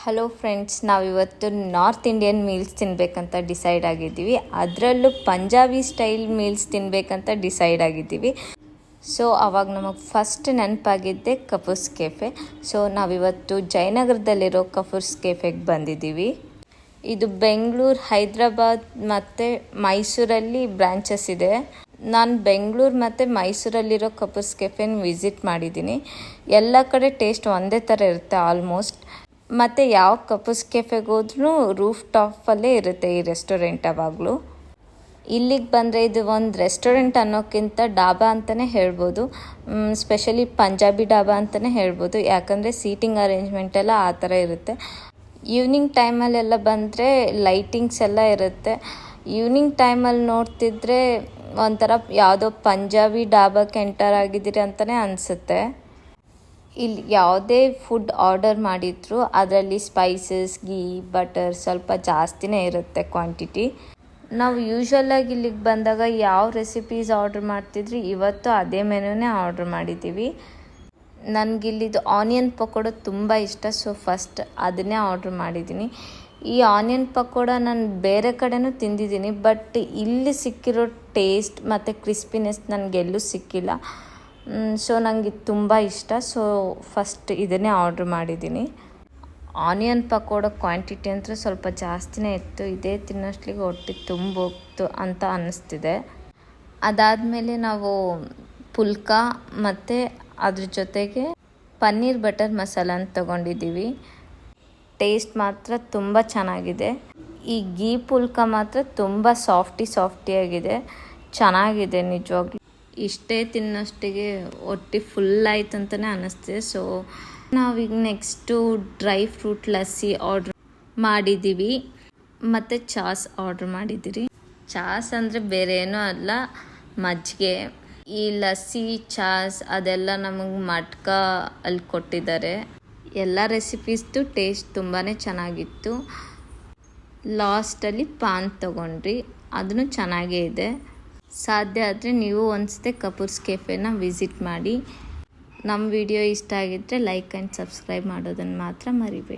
Hello friends, ನಾವಿವತ್ತು north Indian meals ತಿನ್ನಬೇಕಂತ decide ಆಗಿದ್ದೀವಿ. ಅದರಲ್ಲೂ ಪಂಜಾಬಿ ಸ್ಟೈಲ್ ಮೀಲ್ಸ್ ತಿನ್ನಬೇಕಂತ ಡಿಸೈಡ್ ಆಗಿದ್ದೀವಿ. ಸೊ ಅವಾಗ ನಮಗೆ ಫಸ್ಟ್ ನೆನಪಾಗಿದ್ದೆ ಕಫೂಸ್ ಕೆಫೆ. ಸೊ ನಾವಿವತ್ತು ಜಯನಗರದಲ್ಲಿರೋ ಕಫೂಸ್ ಕೆಫೆಗೆ ಬಂದಿದ್ದೀವಿ. ಇದು ಬೆಂಗಳೂರು, ಹೈದರಾಬಾದ್ ಮತ್ತು ಮೈಸೂರಲ್ಲಿ ಬ್ರಾಂಚಸ್ ಇದೆ. ನಾನು ಬೆಂಗಳೂರು ಮತ್ತು ಮೈಸೂರಲ್ಲಿರೋ ಕಫೂಸ್ ಕೆಫೆನ ವಿಸಿಟ್ ಮಾಡಿದ್ದೀನಿ. ಎಲ್ಲ ಕಡೆ ಟೇಸ್ಟ್ ಒಂದೇ ಥರ ಇರುತ್ತೆ ಆಲ್ಮೋಸ್ಟ್. ಮತ್ತು ಯಾವ ಕಫೂಸ್ ಕೆಫೆಗೆ ಹೋದ್ರೂ ರೂಫ್ ಟಾಪಲ್ಲೇ ಇರುತ್ತೆ ಈ ರೆಸ್ಟೋರೆಂಟ್. ಯಾವಾಗಲೂ ಇಲ್ಲಿಗೆ ಬಂದರೆ ಇದು ಒಂದು ರೆಸ್ಟೋರೆಂಟ್ ಅನ್ನೋಕ್ಕಿಂತ ಡಾಬಾ ಅಂತಲೇ ಹೇಳ್ಬೋದು. ಸ್ಪೆಷಲಿ ಪಂಜಾಬಿ ಡಾಬಾ ಅಂತಲೇ ಹೇಳ್ಬೋದು. ಯಾಕಂದರೆ ಸೀಟಿಂಗ್ ಅರೇಂಜ್ಮೆಂಟ್ ಎಲ್ಲ ಆ ಥರ ಇರುತ್ತೆ. ಈವ್ನಿಂಗ್ ಟೈಮಲ್ಲೆಲ್ಲ ಬಂದರೆ ಲೈಟಿಂಗ್ಸ್ ಎಲ್ಲ ಇರುತ್ತೆ. ಈವ್ನಿಂಗ್ ಟೈಮಲ್ಲಿ ನೋಡ್ತಿದ್ರೆ ಒಂಥರ ಯಾವುದೋ ಪಂಜಾಬಿ ಡಾಬಾಕ್ಕೆ ಎಂಟರ್ ಆಗಿದ್ದೀರಿ ಅಂತಲೇ ಅನಿಸುತ್ತೆ. ಇಲ್ಲಿ ಯಾವುದೇ ಫುಡ್ ಆರ್ಡರ್ ಮಾಡಿದ್ರು ಅದರಲ್ಲಿ ಸ್ಪೈಸಸ್, ಗೀ, ಬಟರ್ ಸ್ವಲ್ಪ ಜಾಸ್ತಿನೇ ಇರುತ್ತೆ ಕ್ವಾಂಟಿಟಿ. ನಾವು ಯೂಶ್ವಲಾಗಿ ಇಲ್ಲಿಗೆ ಬಂದಾಗ ಯಾವ ರೆಸಿಪೀಸ್ ಆರ್ಡ್ರ್ ಮಾಡ್ತಿದ್ರಿ ಇವತ್ತು ಅದೇ ಮೆನುನೇ ಆರ್ಡ್ರ್ ಮಾಡಿದ್ದೀವಿ. ನನಗಿಲ್ಲಿದು ಆನಿಯನ್ ಪಕೋಡ ತುಂಬ ಇಷ್ಟ. ಸೊ ಫಸ್ಟ್ ಅದನ್ನೇ ಆರ್ಡ್ರ್ ಮಾಡಿದ್ದೀನಿ. ಈ ಆನಿಯನ್ ಪಕೋಡ ನಾನು ಬೇರೆ ಕಡೆನೂ ತಿಂದಿದ್ದೀನಿ, ಬಟ್ ಇಲ್ಲಿ ಸಿಕ್ಕಿರೋ ಟೇಸ್ಟ್ ಮತ್ತು ಕ್ರಿಸ್ಪಿನೆಸ್ ನನಗೆಲ್ಲೂ ಸಿಕ್ಕಿಲ್ಲ. ಸೊ ನನಗೆ ತುಂಬ ಇಷ್ಟ. ಸೊ ಫಸ್ಟ್ ಇದನ್ನೇ ಆರ್ಡ್ರ್ ಮಾಡಿದ್ದೀನಿ. ಆನಿಯನ್ ಪಕೋಡ ಕ್ವಾಂಟಿಟಿ ಅಂತೂ ಸ್ವಲ್ಪ ಜಾಸ್ತಿನೇ ಇತ್ತು. ಇದೇ ತಿನ್ನೋಷ್ಟ್ಲಿಗೆ ಹೊಟ್ಟೆ ತುಂಬೋಗ್ತು ಅಂತ ಅನ್ನಿಸ್ತಿದೆ. ಅದಾದಮೇಲೆ ನಾವು ಪುಲ್ಕ ಮತ್ತು ಅದ್ರ ಜೊತೆಗೆ ಪನ್ನೀರ್ ಬಟರ್ ಮಸಾಲ ಅಂತ ತೊಗೊಂಡಿದ್ದೀವಿ. ಟೇಸ್ಟ್ ಮಾತ್ರ ತುಂಬ ಚೆನ್ನಾಗಿದೆ. ಈ ಗೀ ಪುಲ್ಕ ಮಾತ್ರ ತುಂಬ ಸಾಫ್ಟಿಯಾಗಿದೆ, ಚೆನ್ನಾಗಿದೆ ನಿಜವಾಗ್ಲೂ. ಇಷ್ಟೇ ತಿನ್ನೋಷ್ಟಿಗೆ ಹೊಟ್ಟೆ ಫುಲ್ ಆಯ್ತು ಅಂತಲೇ ಅನ್ನಿಸ್ತಿದೆ. ಸೊ ನಾವೀಗ next dry fruit lassi order ಮಾಡಿದ್ದೀವಿ ಮತ್ತು ಚಾಸ್ ಆರ್ಡ್ರ್ ಮಾಡಿದ್ದೀರಿ. ಚಾಸ್ ಅಂದರೆ ಬೇರೆ ಏನೂ ಅಲ್ಲ, ಮಜ್ಜಿಗೆ. ಈ ಲಸ್ಸಿ, ಚಾಸ್ ಅದೆಲ್ಲ ನಮಗೆ ಮಟ್ಕ ಅಲ್ಲಿ ಕೊಟ್ಟಿದ್ದಾರೆ. ಎಲ್ಲ ರೆಸಿಪೀಸ್ದು ಟೇಸ್ಟ್ ತುಂಬಾ ಚೆನ್ನಾಗಿತ್ತು. ಲಾಸ್ಟಲ್ಲಿ ಪಾನ್ ತೊಗೊಂಡ್ರಿ, ಅದನ್ನು ಚೆನ್ನಾಗೇ ಇದೆ. ಸಾಧ್ಯ ಆದರೆ ನೀವು ಒಂದ್ಸತಿ ಕಫೂಸ್ ಕೆಫೆನ ವಿಸಿಟ್ ಮಾಡಿ. ನಮ್ಮ ವಿಡಿಯೋ ಇಷ್ಟ ಆಗಿದ್ದರೆ ಲೈಕ್ ಆ್ಯಂಡ್ ಸಬ್ಸ್ಕ್ರೈಬ್ ಮಾಡೋದನ್ನು ಮಾತ್ರ ಮರಿಬೇಡಿ.